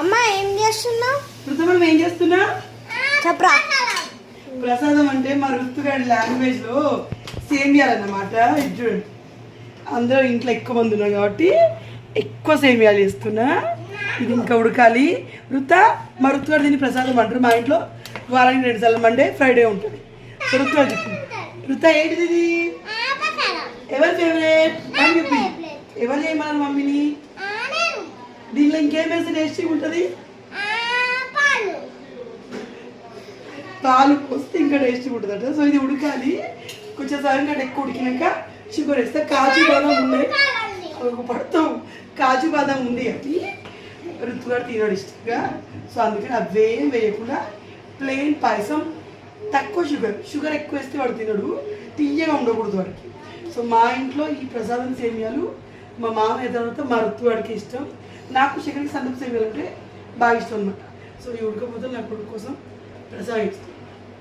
అమ్మా ఏం చేస్తున్నావు? మనం ఏం చేస్తున్నా చెప్పరా. ప్రసాదం అంటే మా ఋతుగాడి లాంగ్వేజ్ లో సేమియాలన్నమాట. ఇది చూడండి, అందరూ ఇంట్లో ఎక్కువ మంది ఉన్నారు కాబట్టి ఎక్కువ సేమియాలు చేస్తున్నా. ఇది ఇంకా ఉడకాలి. మా ఋతుగాడు దీన్ని ప్రసాదం అంటారు. మా ఇంట్లో వారానికి 2 సార్లు మండే ఫ్రైడే ఉంటుంది. సో ఋతుగాడు చెప్పింది. ఏంటిది ఇది? ఎవరి ఫేవరెట్ అని చెప్పి ఎవరు చేయమన్నారు మమ్మీని? దీనిలో ఇంకేం వేస్తే టేస్టీగా ఉంటుంది? పాలు పోస్తే ఇంకా టేస్టీగా ఉంటుందట. సో ఇది ఉడకాలి. కొంచెం సగం కంటే ఎక్కువ ఉడికినాక షుగర్ వేస్తే కాజు బాదం ఉన్నాయి పడతాం. కాజు బాదం ఉంది అది ఋతుగా తినడు ఇష్టంగా. సో అందుకని అవేం వేయకుండా ప్లెయిన్ పాయసం, తక్కువ షుగర్ ఎక్కువ వేస్తే వాడు తినడు, తీయగా ఉండకూడదు వాడికి. సో మా ఇంట్లో ఈ ప్రసాదం సేమియాలు మా మామయ్య తర్వాత మా ఋతువాడికి ఇష్టం. నాకు చికెన్కి సన్నపు సేమియాలు అంటే బాగా ఇష్టం అనమాట. సో ఈ ఉడకపోతే నా కొడుకు కోసం ప్రసాదం ఇస్తాం.